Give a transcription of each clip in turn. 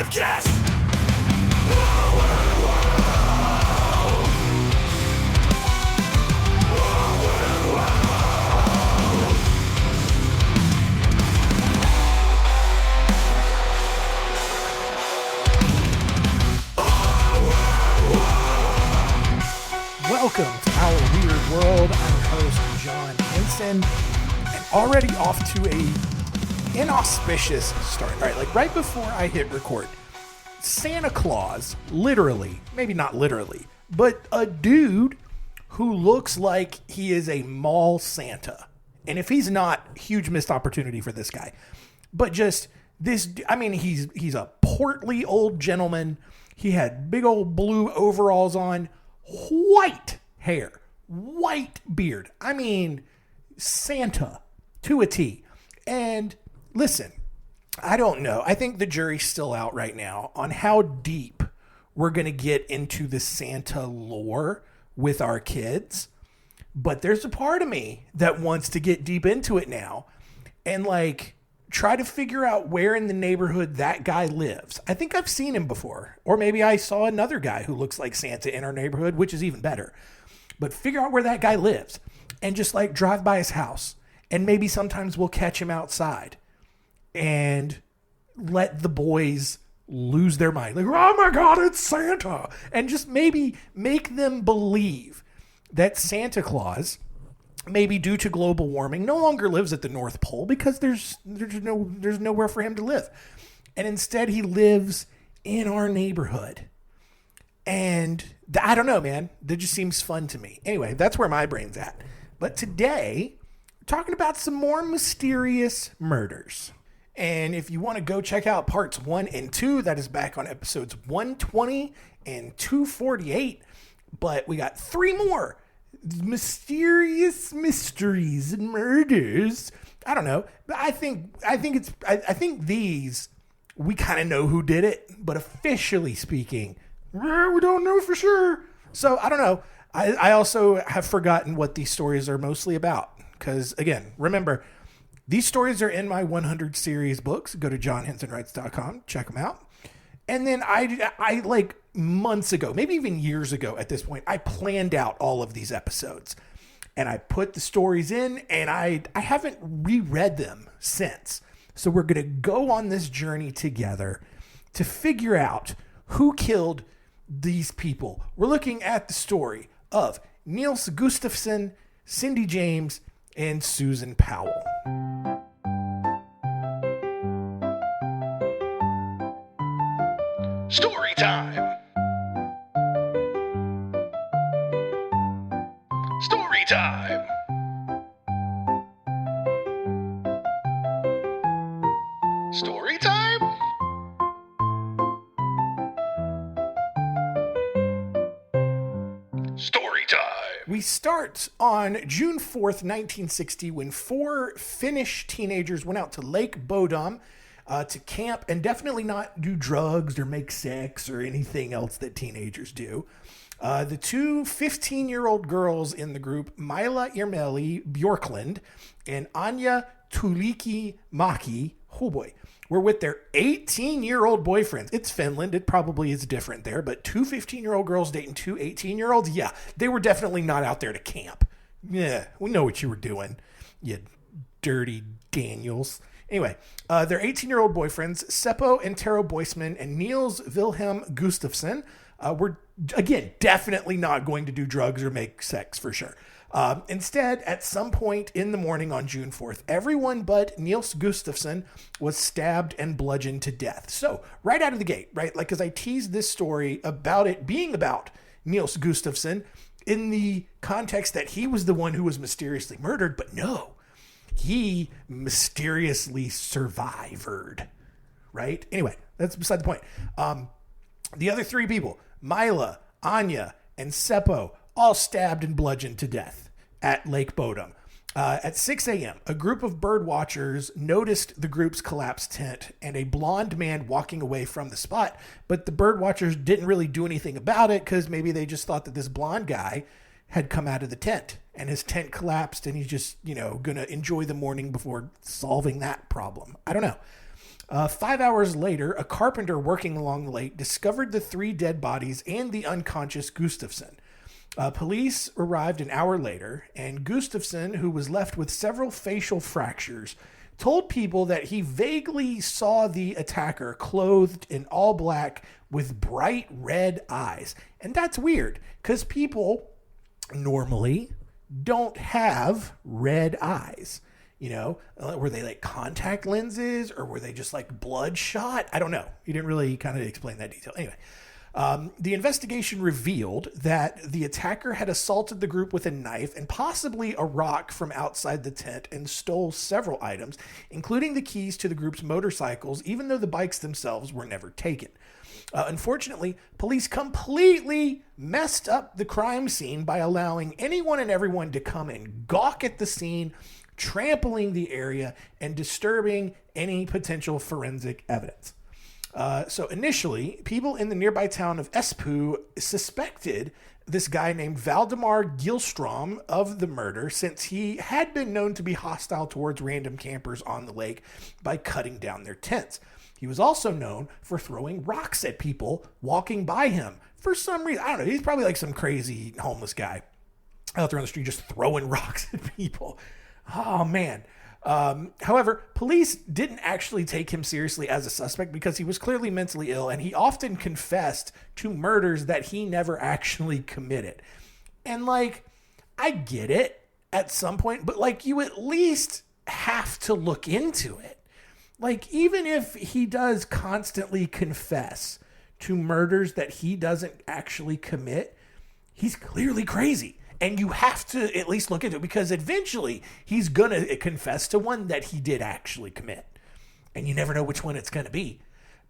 podcast. Welcome to Our Weird World. I'm your host, John Henson, and already off to a inauspicious start. All right, like right before I hit record, Santa Claus, literally, maybe not literally, but a dude who looks like he is a mall Santa. And if he's not, huge missed opportunity for this guy. But just this, I mean, he's a portly old gentleman. He had big old blue overalls on, white hair, white beard. I mean, Santa to a T. And listen, I don't know. I think the jury's still out right now on how deep we're going to get into the Santa lore with our kids. But there's a part of me that wants to get deep into it now and like try to figure out where in the neighborhood that guy lives. I think I've seen him before. Or maybe I saw another guy who looks like Santa in our neighborhood, which is even better. But figure out where that guy lives and just like drive by his house. And maybe sometimes we'll catch him outside and let the boys lose their mind. Like, oh my God, it's Santa. And just maybe make them believe that Santa Claus, maybe due to global warming, no longer lives at the North Pole because there's nowhere for him to live. And instead he lives in our neighborhood. And I don't know, man. That just seems fun to me. Anyway, that's where my brain's at. But today, we're talking about some more mysterious murders. And if you want to go check out parts 1 and 2, that is back on episodes 120 and 248. But we got 3 more mysterious mysteries and murders. I don't know. But I think these, we kind of know who did it, but officially speaking, we don't know for sure. So I don't know. I also have forgotten what these stories are mostly about. Because again, remember, these stories are in my 100 series books. Go to johnhensonwrites.com, check them out. And then I like months ago, maybe even years ago at this point, I planned out all of these episodes and I put the stories in and I haven't reread them since. So we're going to go on this journey together to figure out who killed these people. We're looking at the story of Niels Gustafsson, Cindy James, and Susan Powell. Story time. Story time. Story time? Story time. We start on June 4th, 1960, when 4 Finnish teenagers went out to Lake Bodom to camp and definitely not do drugs or make sex or anything else that teenagers do. The 2 15-year-old girls in the group, Mila Irmeli Bjorklund and Anya Tuliki Maki, oh boy, were with their 18-year-old boyfriends. It's Finland. It probably is different there, but 2 15-year-old girls dating 2 18-year-olds, yeah, they were definitely not out there to camp. Yeah, we know what you were doing, you dirty Daniels. Anyway, their 18-year-old boyfriends, Seppo and Tero Boisman and Niels Wilhelm Gustafsson, were, again, definitely not going to do drugs or make sex for sure. Instead, at some point in the morning on June 4th, everyone but Niels Gustafsson was stabbed and bludgeoned to death. So, right out of the gate, right? Like, as I teased this story about it being about Niels Gustafsson in the context that he was the one who was mysteriously murdered, but no, he mysteriously survived, right? Anyway, that's beside the point. The other 3 people, Mila, Anya, and Seppo, all stabbed and bludgeoned to death at Lake Bodom. At 6 a.m., a group of bird watchers noticed the group's collapsed tent and a blonde man walking away from the spot, but the bird watchers didn't really do anything about it because maybe they just thought that this blonde guy had come out of the tent and his tent collapsed and he's just, going to enjoy the morning before solving that problem. I don't know. 5 hours later, a carpenter working along the lake discovered the 3 dead bodies and the unconscious Gustafson. Police arrived an hour later, and Gustafson, who was left with several facial fractures, told people that he vaguely saw the attacker clothed in all black with bright red eyes. And that's weird, because people normally don't have red eyes. You know, were they like contact lenses, or were they just like bloodshot? I don't know. He didn't really kind of explain that detail. Anyway, the investigation revealed that the attacker had assaulted the group with a knife and possibly a rock from outside the tent and stole several items, including the keys to the group's motorcycles, even though the bikes themselves were never taken. Unfortunately, police completely messed up the crime scene by allowing anyone and everyone to come and gawk at the scene, trampling the area and disturbing any potential forensic evidence. So initially, people in the nearby town of Espoo suspected this guy named Valdemar Gilstrom of the murder, since he had been known to be hostile towards random campers on the lake by cutting down their tents. He was also known for throwing rocks at people walking by him. For some reason, I don't know, he's probably like some crazy homeless guy out there on the street just throwing rocks at people. Oh, man. However, police didn't actually take him seriously as a suspect because he was clearly mentally ill, and he often confessed to murders that he never actually committed. And, like, I get it at some point, but, like, you at least have to look into it. Like, even if he does constantly confess to murders that he doesn't actually commit, he's clearly crazy. And you have to at least look into it, because eventually he's going to confess to one that he did actually commit. And you never know which one it's going to be.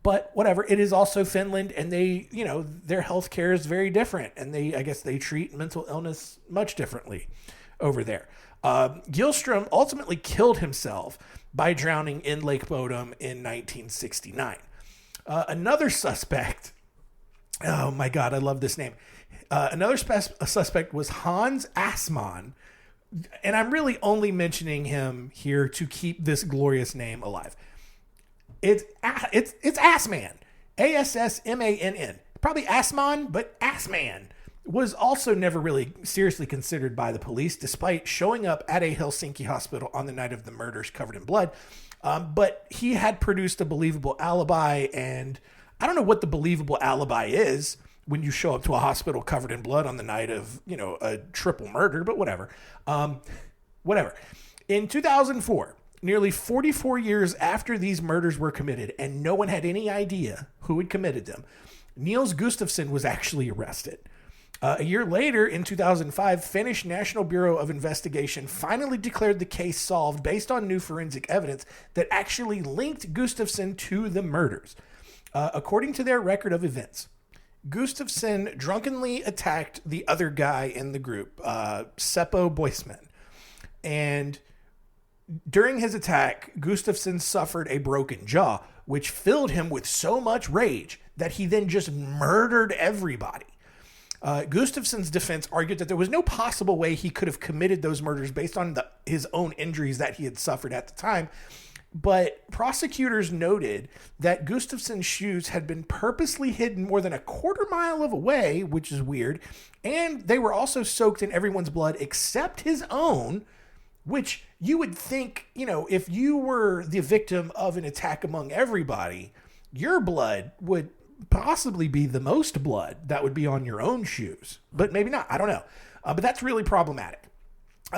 But whatever, it is also Finland, and they, you know, their healthcare is very different. And I guess they treat mental illness much differently over there. Gilstrom ultimately killed himself by drowning in Lake Bodom in 1969. Another suspect, oh my God, I love this name. Another suspect was Hans Assmann, and I'm really only mentioning him here to keep this glorious name alive. It's Assmann, Assmann. Probably Assmann, but Assmann was also never really seriously considered by the police, despite showing up at a Helsinki hospital on the night of the murders covered in blood. But he had produced a believable alibi, and I don't know what the believable alibi is when you show up to a hospital covered in blood on the night of, you know, a triple murder, but whatever. In 2004, nearly 44 years after these murders were committed and no one had any idea who had committed them, Niels Gustafsson was actually arrested. A year later, in 2005, Finnish National Bureau of Investigation finally declared the case solved based on new forensic evidence that actually linked Gustafsson to the murders. According to their record of events, Gustafsson drunkenly attacked the other guy in the group, Seppo Boisman. And during his attack, Gustafsson suffered a broken jaw, which filled him with so much rage that he then just murdered everybody. Gustafsson's defense argued that there was no possible way he could have committed those murders based on his own injuries that he had suffered at the time. But prosecutors noted that Gustafsson's shoes had been purposely hidden more than a quarter mile away, which is weird, and they were also soaked in everyone's blood except his own, which you would think, you know, if you were the victim of an attack among everybody, your blood would possibly be the most blood that would be on your own shoes. But maybe not. I don't know. But that's really problematic.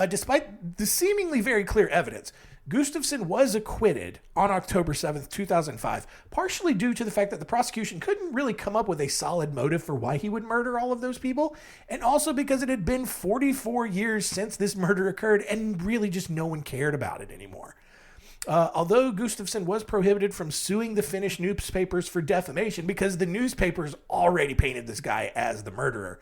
Despite the seemingly very clear evidence, Gustafsson was acquitted on October 7th, 2005, partially due to the fact that the prosecution couldn't really come up with a solid motive for why he would murder all of those people, and also because it had been 44 years since this murder occurred, and really just no one cared about it anymore. Although Gustafsson was prohibited from suing the Finnish newspapers for defamation because the newspapers already painted this guy as the murderer,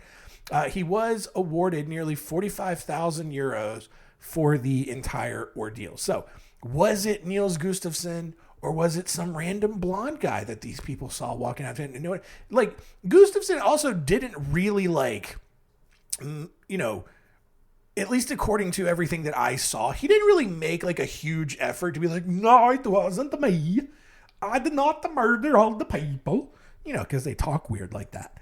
he was awarded nearly 45,000 euros for the entire ordeal. So, was it Niels Gustafsson, or was it some random blonde guy that these people saw walking out? And, you know, like, Gustafsson also didn't really, like, you know, at least according to everything that I saw, he didn't really make, like, a huge effort to be like, no, it wasn't me. I did not murder all the people, because they talk weird like that.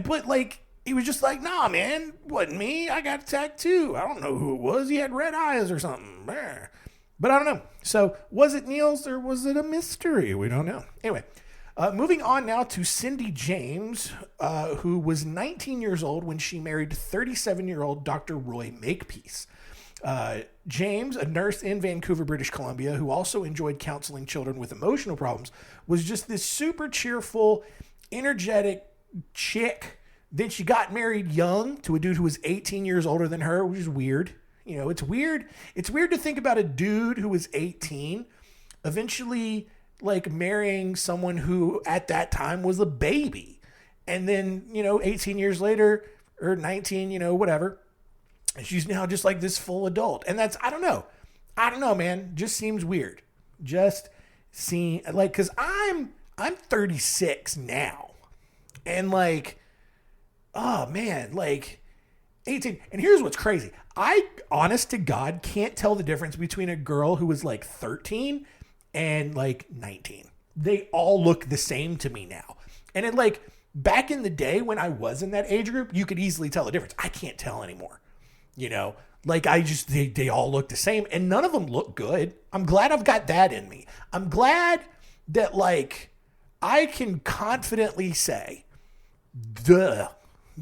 But like, he was just like, nah, man, wasn't me. I got attacked too. I don't know who it was. He had red eyes or something. But I don't know. So was it Niels or was it a mystery? We don't know. Anyway, moving on now to Cindy James, who was 19 years old when she married 37-year-old Dr. Roy Makepeace. James, a nurse in Vancouver, British Columbia, who also enjoyed counseling children with emotional problems, was just this super cheerful, energetic chick. Then she got married young to a dude who was 18 years older than her, which is weird. It's weird. It's weird to think about a dude who was 18 eventually like marrying someone who at that time was a baby. And then, 18 years later or 19, whatever. She's now just like this full adult. And that's, I don't know, man. Just seems weird. Just seem like, cause I'm 36 now. And like, oh man, like 18. And here's what's crazy. I, honest to God, can't tell the difference between a girl who was like 13 and like 19. They all look the same to me now. And it like back in the day when I was in that age group, you could easily tell the difference. I can't tell anymore. Like they all look the same and none of them look good. I'm glad I've got that in me. I'm glad that like I can confidently say, duh,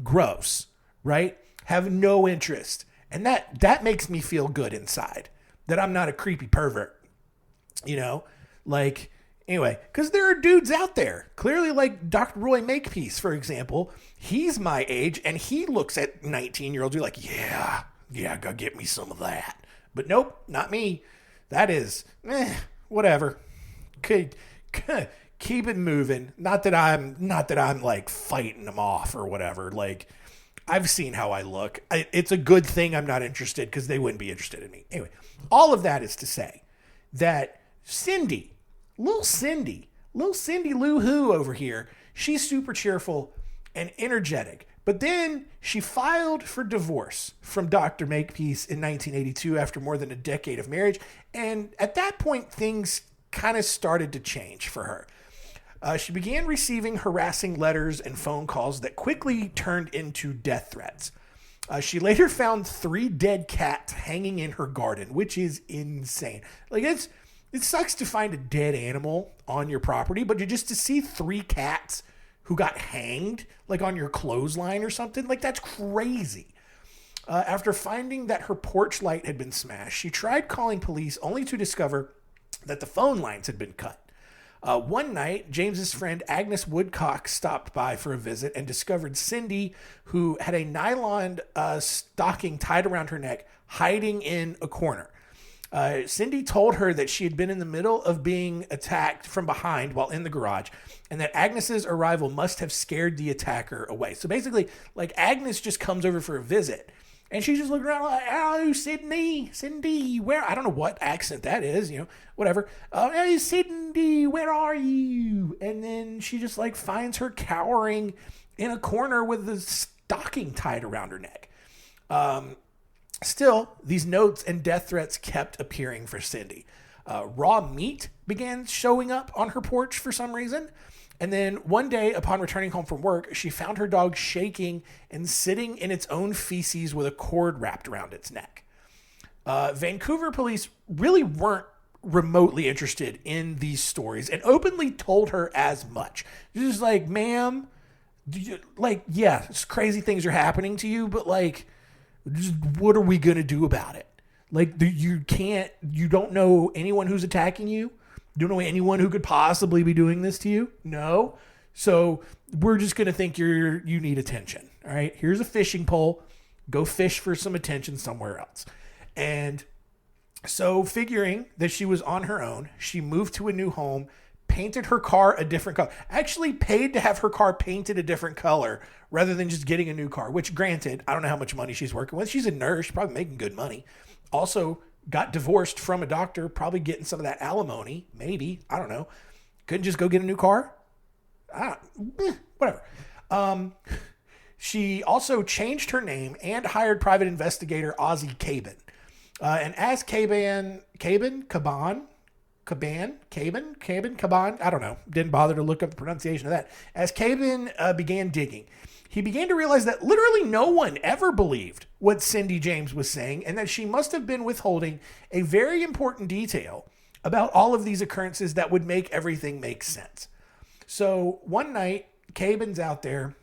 gross, right? Have no interest. And that makes me feel good inside that I'm not a creepy pervert, like anyway, because there are dudes out there clearly like Dr. Roy Makepeace, for example. He's my age and he looks at 19-year-olds. You're like, yeah, go get me some of that. But nope, not me. That is, whatever. Could keep it moving. Not that I'm like fighting them off or whatever. Like, I've seen how I look. It's a good thing I'm not interested because they wouldn't be interested in me. Anyway, all of that is to say that Cindy, little Cindy Lou Who over here, she's super cheerful and energetic. But then she filed for divorce from Dr. Makepeace in 1982 after more than a decade of marriage. And at that point, things kind of started to change for her. She began receiving harassing letters and phone calls that quickly turned into death threats. She later found 3 dead cats hanging in her garden, which is insane. Like it sucks to find a dead animal on your property, but just to see 3 cats who got hanged like on your clothesline or something, like that's crazy. After finding that her porch light had been smashed, she tried calling police only to discover that the phone lines had been cut. One night, James's friend Agnes Woodcock stopped by for a visit and discovered Cindy, who had a nylon stocking tied around her neck, hiding in a corner. Cindy told her that she had been in the middle of being attacked from behind while in the garage, and that Agnes's arrival must have scared the attacker away. So basically, like Agnes just comes over for a visit, and she's just looking around like, oh, Cindy, where? I don't know what accent that is, whatever. Hey, Cindy, where are you? And then she just like finds her cowering in a corner with the stocking tied around her neck. Still, these notes and death threats kept appearing for Cindy. Raw meat began showing up on her porch for some reason. And then one day, upon returning home from work, she found her dog shaking and sitting in its own feces with a cord wrapped around its neck. Vancouver police really weren't remotely interested in these stories and openly told her as much. Just like, ma'am, yeah, it's crazy things are happening to you, but like, just what are we going to do about it? Like, you don't know anyone who's attacking you. You don't know anyone who could possibly be doing this to you. No. So we're just going to think you need attention. All right. Here's a fishing pole. Go fish for some attention somewhere else. And so figuring that she was on her own, she moved to a new home, painted her car a different color, actually paid to have her car painted a different color rather than just getting a new car, which granted, I don't know how much money she's working with. She's a nurse, she's probably making good money. Also got divorced from a doctor, probably getting some of that alimony, maybe, I don't know. Couldn't just go get a new car? Whatever. She also changed her name and hired private investigator Ozzie Caban. And as Caban, Caban, I don't know. Didn't bother to look up the pronunciation of that. As Caban began digging, he began to realize that literally no one ever believed what Cindy James was saying, and that she must have been withholding a very important detail about all of these occurrences that would make everything make sense. So one night, Caban's out there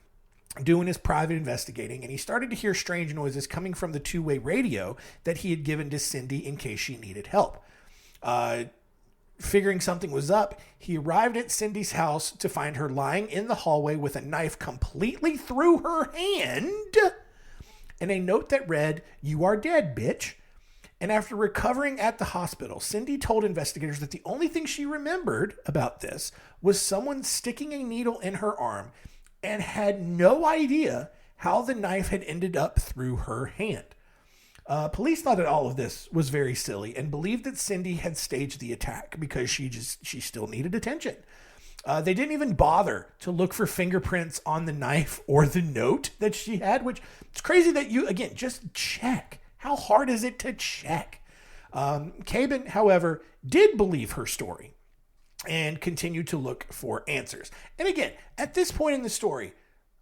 doing his private investigating, and he started to hear strange noises coming from the two-way radio that he had given to Cindy in case she needed help. Figuring something was up, he arrived at Cindy's house to find her lying in the hallway with a knife completely through her hand and a note that read, "You are dead, bitch." And after recovering at the hospital, Cindy told investigators that the only thing she remembered about this was someone sticking a needle in her arm and had no idea how the knife had ended up through her hand. Police thought that all of this was very silly and believed that Cindy had staged the attack because she still needed attention. They didn't even bother to look for fingerprints on the knife or the note that she had, which it's crazy that you, again, just check. How hard is it to check? Caban, however, did believe her story and continued to look for answers. And again, at this point in the story,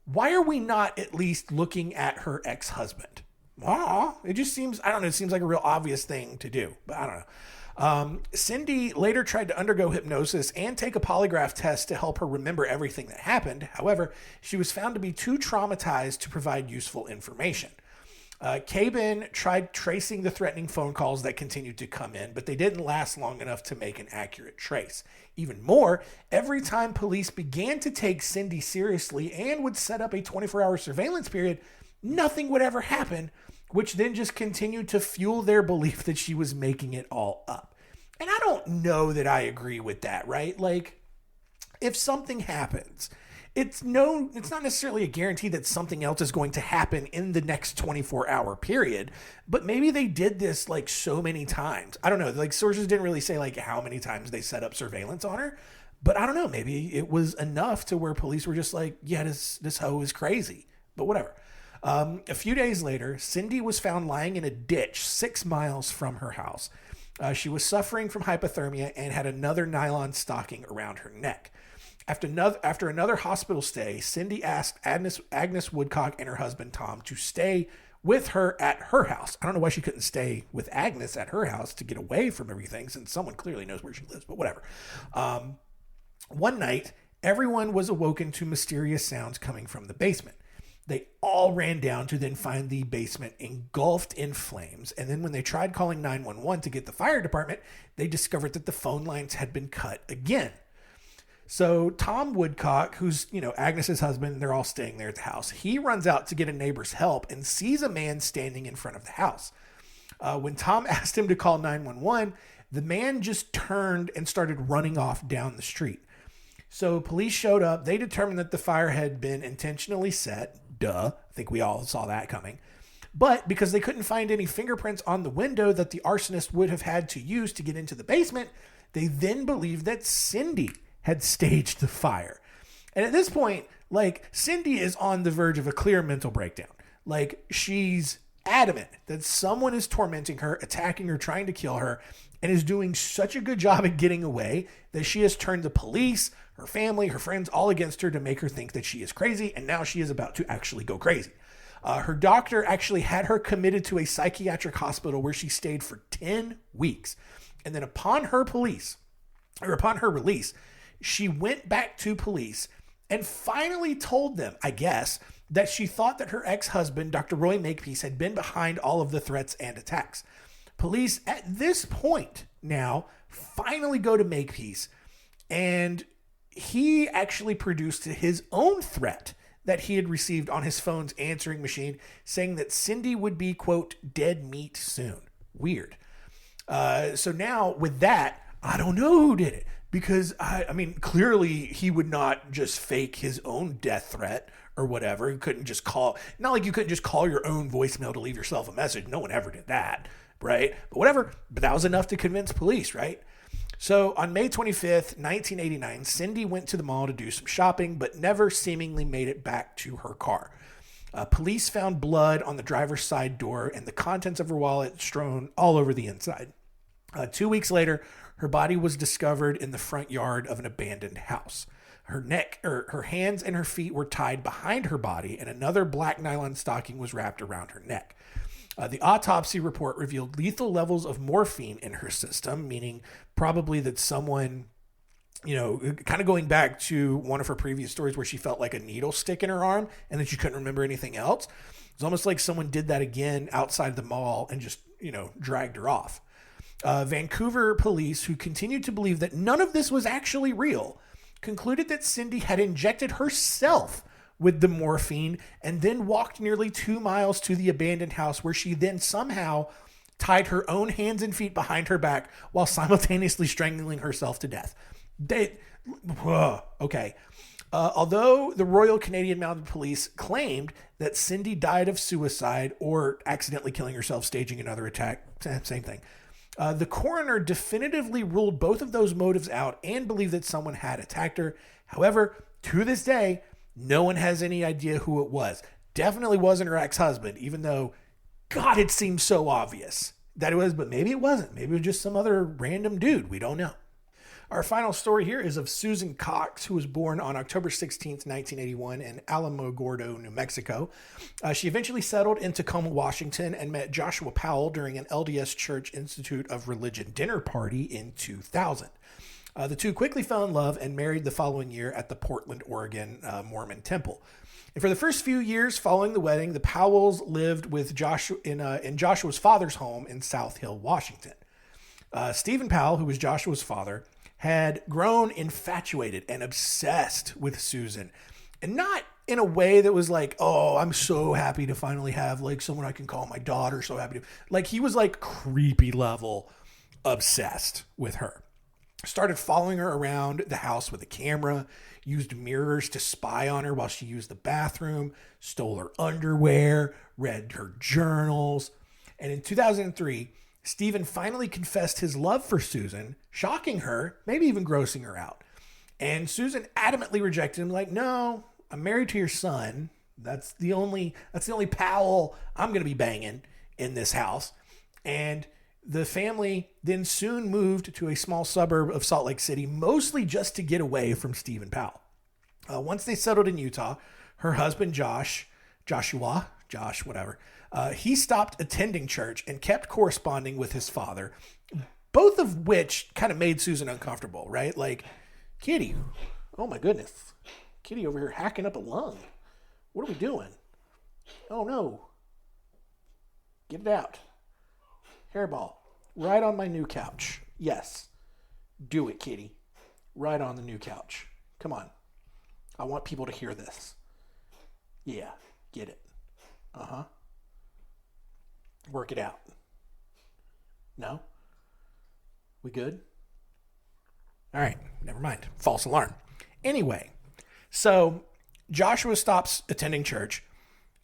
why are we not at least looking at her ex-husband? It just seems, I don't know, it seems like a real obvious thing to do, but I don't know. Cindy later tried to undergo hypnosis and take a polygraph test to help her remember everything that happened. However, she was found to be too traumatized to provide useful information. Caban tried tracing the threatening phone calls that continued to come in, but they didn't last long enough to make an accurate trace. Even more, every time police began to take Cindy seriously and would set up a 24-hour surveillance period, nothing would ever happen, which then just continued to fuel their belief that she was making it all up. And I don't know that I agree with that, right? Like, if something happens, it's not necessarily a guarantee that something else is going to happen in the next 24-hour period, but maybe they did this like so many times. I don't know, like sources didn't really say like how many times they set up surveillance on her, but I don't know, maybe it was enough to where police were just like, yeah, this hoe is crazy, but whatever. A few days later, Cindy was found lying in a ditch 6 miles from her house. She was suffering from hypothermia and had another nylon stocking around her neck. After another hospital stay, Cindy asked Agnes Woodcock and her husband Tom to stay with her at her house. I don't know why she couldn't stay with Agnes at her house to get away from everything, since someone clearly knows where she lives, but whatever. One night, everyone was awoken to mysterious sounds coming from the basement. They all ran down to then find the basement engulfed in flames. And then when they tried calling 911 to get the fire department, they discovered that the phone lines had been cut again. So Tom Woodcock, who's, Agnes's husband, they're all staying there at the house. He runs out to get a neighbor's help and sees a man standing in front of the house. When Tom asked him to call 911, the man just turned and started running off down the street. So police showed up. They determined that the fire had been intentionally set. Duh. I think we all saw that coming. But because they couldn't find any fingerprints on the window that the arsonist would have had to use to get into the basement, they then believed that Cindy had staged the fire. And at this point, like, Cindy is on the verge of a clear mental breakdown. Like, she's adamant that someone is tormenting her, attacking her, trying to kill her, and is doing such a good job at getting away that she has turned the police, her family, her friends, all against her to make her think that she is crazy, and now she is about to actually go crazy. Her doctor actually had her committed to a psychiatric hospital where she stayed for 10 weeks. And then upon her release, she went back to police and finally told them, I guess, that she thought that her ex-husband, Dr. Roy Makepeace, had been behind all of the threats and attacks. Police at this point now finally go to Makepeace, and he actually produced his own threat that he had received on his phone's answering machine, saying that Cindy would be, quote, dead meat soon. Weird. So now with that, I don't know who did it, because I mean, clearly he would not just fake his own death threat or whatever. He couldn't just call, not like you couldn't just call your own voicemail to leave yourself a message. No one ever did that, right? But whatever, but that was enough to convince police, right? So on May 25th, 1989, Cindy went to the mall to do some shopping, but never seemingly made it back to her car. Police found blood on the driver's side door and the contents of her wallet strewn all over the inside. 2 weeks later, her body was discovered in the front yard of an abandoned house. Her hands and her feet were tied behind her body, and another black nylon stocking was wrapped around her neck. The autopsy report revealed lethal levels of morphine in her system, meaning probably that someone, kind of going back to one of her previous stories where she felt like a needle stick in her arm and then she couldn't remember anything else. It's almost like someone did that again outside the mall and just, dragged her off. Vancouver police, who continued to believe that none of this was actually real, concluded that Cindy had injected herself with the morphine and then walked nearly 2 miles to the abandoned house, where she then somehow tied her own hands and feet behind her back while simultaneously strangling herself to death. Okay. Although the Royal Canadian Mounted Police claimed that Cindy died of suicide or accidentally killing herself, staging another attack, same thing. The coroner definitively ruled both of those motives out and believed that someone had attacked her. However, to this day, no one has any idea who it was. Definitely wasn't her ex-husband, even though, God, it seems so obvious that it was, but maybe it wasn't. Maybe it was just some other random dude. We don't know. Our final story here is of Susan Cox, who was born on October 16th, 1981 in Alamogordo, New Mexico. She eventually settled in Tacoma, Washington, and met Joshua Powell during an LDS Church Institute of Religion dinner party in 2000. The two quickly fell in love and married the following year at the Portland, Oregon Mormon Temple. And for the first few years following the wedding, the Powells lived with Joshua in Joshua's father's home in South Hill, Washington. Stephen Powell, who was Joshua's father, had grown infatuated and obsessed with Susan. And not in a way that was like, oh, I'm so happy to finally have like someone I can call my daughter, so happy to. Like, he was like creepy level obsessed with her. Started following her around the house with a camera, used mirrors to spy on her while she used the bathroom, stole her underwear, read her journals. And in 2003, Stephen finally confessed his love for Susan, shocking her, maybe even grossing her out. And Susan adamantly rejected him, like, no, I'm married to your son. That's the only Powell I'm going to be banging in this house. And the family then soon moved to a small suburb of Salt Lake City, mostly just to get away from Stephen Powell. Once they settled in Utah, her husband, Josh, whatever, he stopped attending church and kept corresponding with his father, both of which kind of made Susan uncomfortable, right? Like, Kitty, oh my goodness, Kitty over here hacking up a lung. What are we doing? Oh no. Get it out. Hairball, right on my new couch. Yes, do it, Kitty. Right on the new couch. Come on. I want people to hear this. Yeah, get it. Uh-huh. Work it out. No? We good? All right, never mind. False alarm. Anyway, so Joshua stops attending church,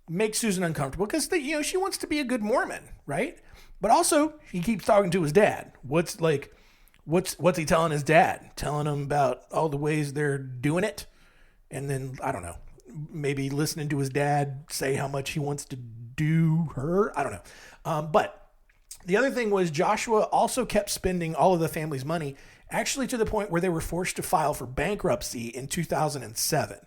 makes Susan uncomfortable because she wants to be a good Mormon, right? But also he keeps talking to his dad. What's he telling his dad? Telling him about all the ways they're doing it, and then I don't know, maybe listening to his dad say how much he wants to do her. I don't know. But the other thing was Joshua also kept spending all of the family's money, actually to the point where they were forced to file for bankruptcy in 2007.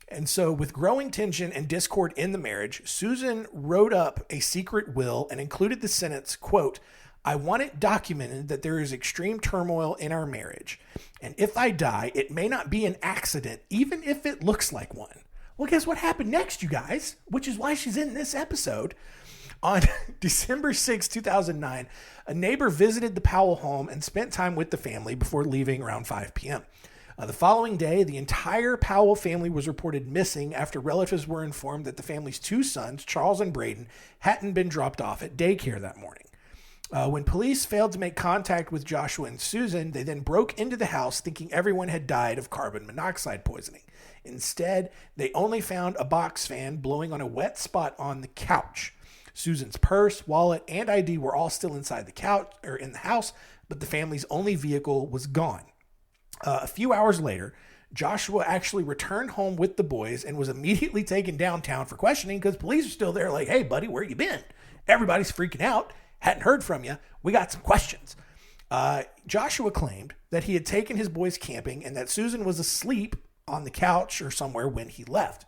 And so with growing tension and discord in the marriage, Susan wrote up a secret will and included the sentence, quote, I want it documented that there is extreme turmoil in our marriage. And if I die, it may not be an accident, even if it looks like one. Well, guess what happened next, you guys? Which is why she's in this episode. On December 6, 2009, a neighbor visited the Powell home and spent time with the family before leaving around 5 p.m. The following day, the entire Powell family was reported missing after relatives were informed that the family's two sons, Charles and Braden, hadn't been dropped off at daycare that morning. When police failed to make contact with Joshua and Susan, they then broke into the house thinking everyone had died of carbon monoxide poisoning. Instead, they only found a box fan blowing on a wet spot on the couch. Susan's purse, wallet, and ID were all still inside the couch or in the house, but the family's only vehicle was gone. A few hours later, Joshua actually returned home with the boys and was immediately taken downtown for questioning because police are still there like, hey, buddy, where you been? Everybody's freaking out. Hadn't heard from you. We got some questions. Joshua claimed that he had taken his boys camping and that Susan was asleep on the couch or somewhere when he left.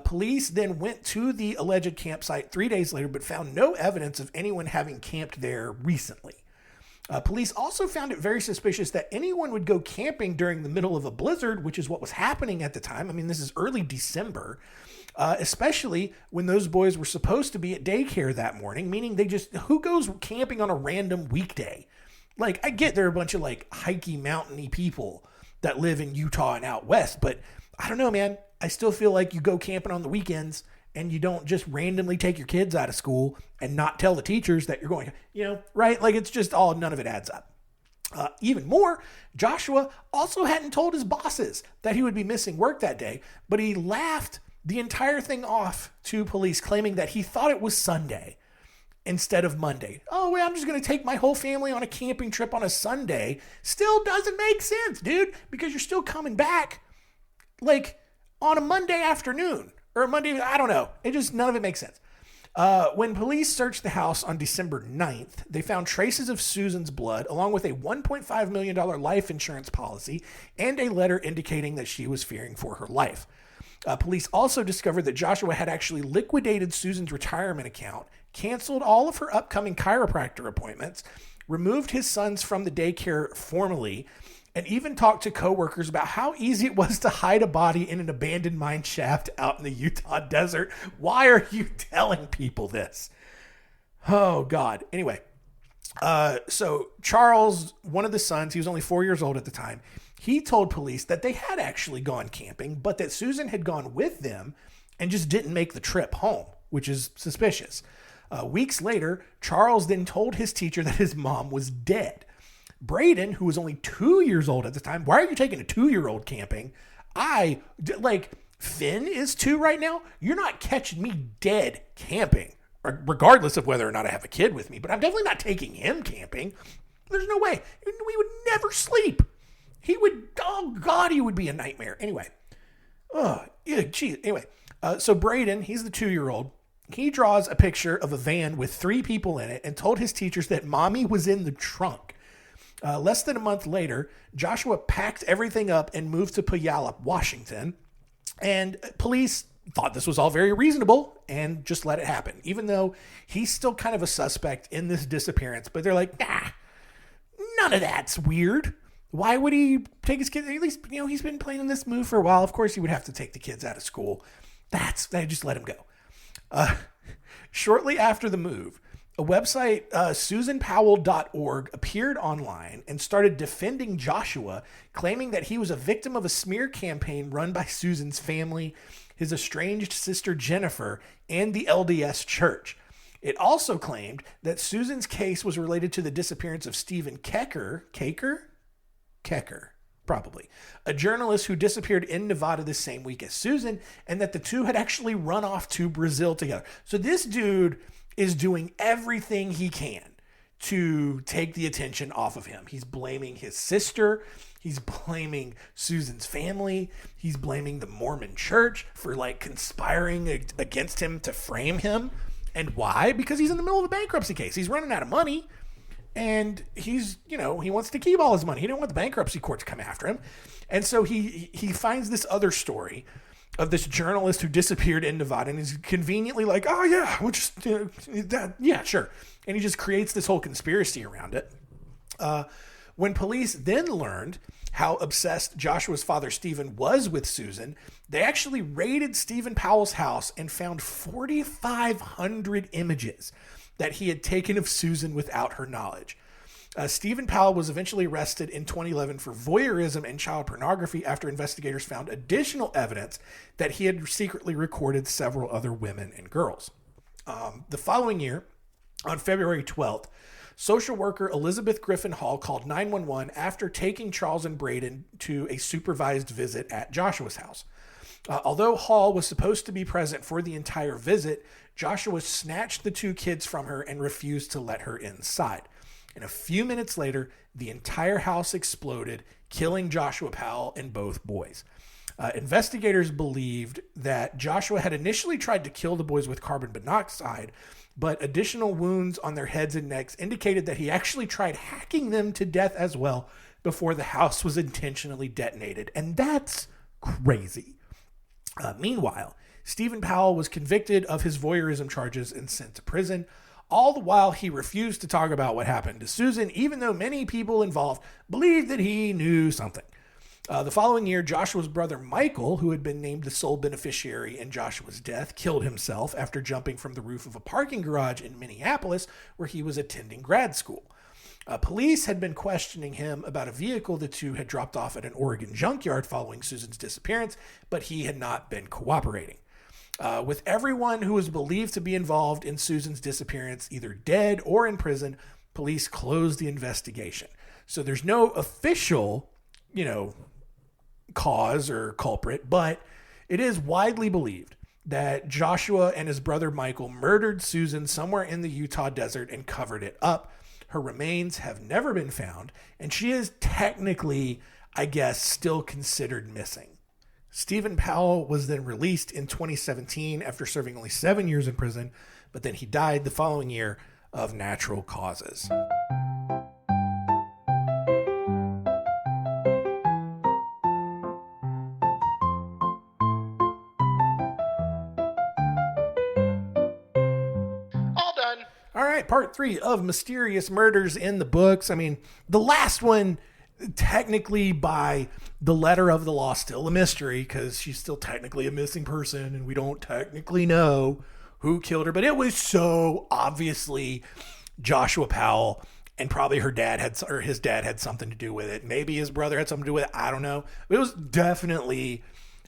Police then went to the alleged campsite 3 days later, but found no evidence of anyone having camped there recently. Police also found it very suspicious that anyone would go camping during the middle of a blizzard, which is what was happening at the time. I mean, this is early December, especially when those boys were supposed to be at daycare that morning, meaning who goes camping on a random weekday? Like, I get there are a bunch of like hikey, mountainy people that live in Utah and out west, but I don't know, man. I still feel like you go camping on the weekends and you don't just randomly take your kids out of school and not tell the teachers that you're going, right? Like, it's just none of it adds up. Even more, Joshua also hadn't told his bosses that he would be missing work that day, but he laughed the entire thing off to police, claiming that he thought it was Sunday instead of Monday. Oh, well, I'm just going to take my whole family on a camping trip on a Sunday. Still doesn't make sense, dude, because you're still coming back like on a Monday afternoon or a Monday. I don't know. None of it makes sense. When police searched the house on December 9th, they found traces of Susan's blood, along with a $1.5 million life insurance policy and a letter indicating that she was fearing for her life. Police also discovered that Joshua had actually liquidated Susan's retirement account, canceled all of her upcoming chiropractor appointments, removed his sons from the daycare formally, and even talked to coworkers about how easy it was to hide a body in an abandoned mine shaft out in the Utah desert. Why are you telling people this? Oh, God. Anyway, so Charles, one of the sons, he was only 4 years old at the time, he told police that they had actually gone camping, but that Susan had gone with them and just didn't make the trip home, which is suspicious. Weeks later, Charles then told his teacher that his mom was dead. Braden, who was only 2 years old at the time, why are you taking a 2-year-old camping? Finn is 2 right now. You're not catching me dead camping, regardless of whether or not I have a kid with me, but I'm definitely not taking him camping. There's no way. We would never sleep. He would, oh God, he would be a nightmare. Anyway. So Braden, he's the 2-year-old. He draws a picture of a van with 3 people in it and told his teachers that mommy was in the trunk. Less than a month later, Joshua packed everything up and moved to Puyallup, Washington. And police thought this was all very reasonable and just let it happen, even though he's still kind of a suspect in this disappearance. But they're like, none of that's weird. Why would he take his kids? At least, he's been playing in this move for a while. Of course, he would have to take the kids out of school. They just let him go. Shortly after the move, a website, susanpowell.org, appeared online and started defending Joshua, claiming that he was a victim of a smear campaign run by Susan's family, his estranged sister Jennifer, and the LDS Church. It also claimed that Susan's case was related to the disappearance of Stephen Kecker, probably, a journalist who disappeared in Nevada the same week as Susan, and that the two had actually run off to Brazil together. So this dude is doing everything he can to take the attention off of him. He's blaming his sister. He's blaming Susan's family. He's blaming the Mormon church for conspiring against him to frame him. And why? Because he's in the middle of a bankruptcy case. He's running out of money. And he's, he wants to keep all his money. He didn't want the bankruptcy court to come after him. And so he finds this other story of this journalist who disappeared in Nevada, and he's conveniently like, oh yeah, we'll just, yeah, sure. And he just creates this whole conspiracy around it. When police then learned how obsessed Joshua's father, Stephen, was with Susan, they actually raided Stephen Powell's house and found 4,500 images that he had taken of Susan without her knowledge. Stephen Powell was eventually arrested in 2011 for voyeurism and child pornography after investigators found additional evidence that he had secretly recorded several other women and girls. The following year, on February 12th, social worker Elizabeth Griffin Hall called 911 after taking Charles and Braden to a supervised visit at Joshua's house. Although Hall was supposed to be present for the entire visit, Joshua snatched the 2 kids from her and refused to let her inside. And a few minutes later, the entire house exploded, killing Joshua Powell and both boys. Investigators believed that Joshua had initially tried to kill the boys with carbon monoxide, but additional wounds on their heads and necks indicated that he actually tried hacking them to death as well before the house was intentionally detonated. And that's crazy. Meanwhile, Stephen Powell was convicted of his voyeurism charges and sent to prison. All the while, he refused to talk about what happened to Susan, even though many people involved believed that he knew something. The following year, Joshua's brother Michael, who had been named the sole beneficiary in Joshua's death, killed himself after jumping from the roof of a parking garage in Minneapolis, where he was attending grad school. Police had been questioning him about a vehicle the two had dropped off at an Oregon junkyard following Susan's disappearance, but he had not been cooperating. With everyone who was believed to be involved in Susan's disappearance either dead or in prison, police closed the investigation. So there's no official, cause or culprit, but it is widely believed that Joshua and his brother Michael murdered Susan somewhere in the Utah desert and covered it up. Her remains have never been found, and she is technically, I guess, still considered missing. Stephen Powell was then released in 2017 after serving only 7 years in prison, but then he died the following year of natural causes. All done. All right, part 3 of Mysterious Murders in the Books. I mean, the last one, technically by the letter of the law, still a mystery because she's still technically a missing person and we don't technically know who killed her, but it was so obviously Joshua Powell, and probably his dad had something to do with it. Maybe his brother had something to do with it. I don't know. It was definitely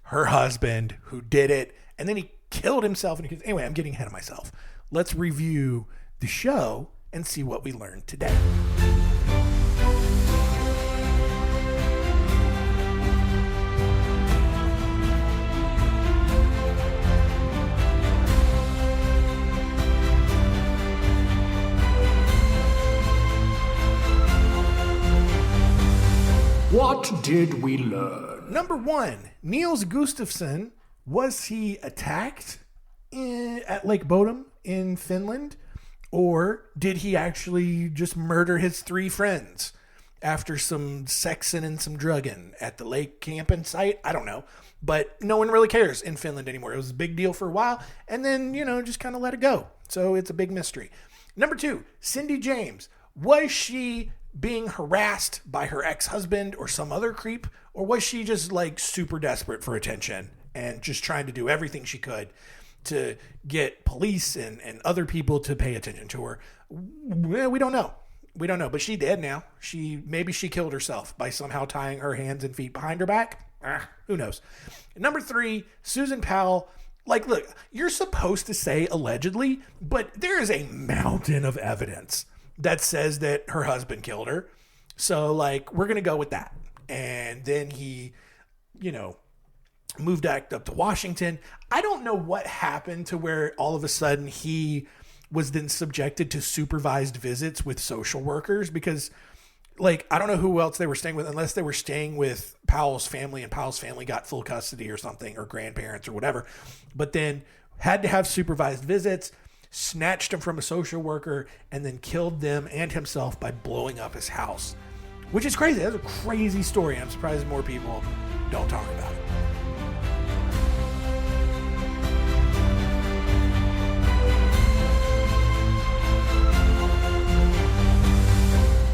her husband who did it, and then he killed himself. Anyway, I'm getting ahead of myself. Let's review the show and see what we learned today. What did we learn? Number 1, Niels Gustafsson, was he attacked at Lake Bodom in Finland? Or did he actually just murder his 3 friends after some sexing and some drugging at the lake camping site? I don't know. But no one really cares in Finland anymore. It was a big deal for a while, and then, just kind of let it go. So it's a big mystery. Number 2, Cindy James. Was she being harassed by her ex-husband or some other creep? Or was she just super desperate for attention and just trying to do everything she could to get police and other people to pay attention to her? Well, we don't know. But she's dead now. Maybe she killed herself by somehow tying her hands and feet behind her back. Who knows? Number 3, Susan Powell. Look, you're supposed to say allegedly, but there is a mountain of evidence that says that her husband killed her. So we're going to go with that. And then he, moved back up to Washington. I don't know what happened to where all of a sudden he was then subjected to supervised visits with social workers, because I don't know who else they were staying with, unless they were staying with Powell's family and Powell's family got full custody or something, or grandparents or whatever, but then had to have supervised visits, snatched him from a social worker, and then killed them and himself by blowing up his house, which is crazy. That's a crazy story. I'm surprised more people don't talk about it.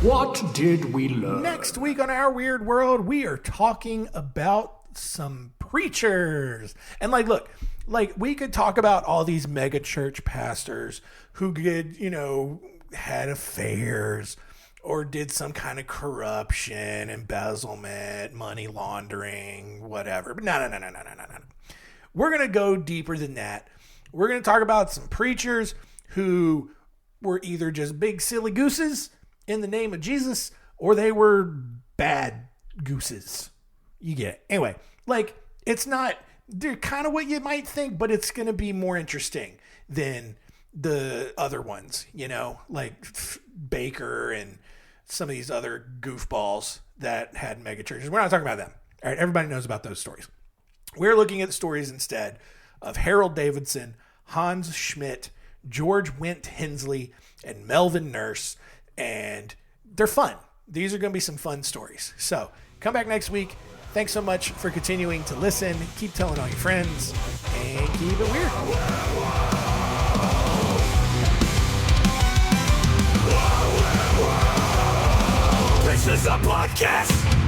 What did we learn? Next week on Our Weird World, we are talking about some preachers. And look, we could talk about all these mega church pastors who had affairs or did some kind of corruption, embezzlement, money laundering, whatever. But no. We're going to go deeper than that. We're going to talk about some preachers who were either just big silly gooses in the name of Jesus, or they were bad gooses. You get it. Anyway, it's not, they're kind of what you might think, but it's going to be more interesting than the other ones, Baker and some of these other goofballs that had mega churches. We're not talking about them. All right, everybody knows about those stories. We're looking at the stories instead of Harold Davidson, Hans Schmidt, George Went Hensley, and Melvin Nurse. And they're fun. These are going to be some fun stories. So come back next week. Thanks so much for continuing to listen. Keep telling all your friends and keep it weird. This is a podcast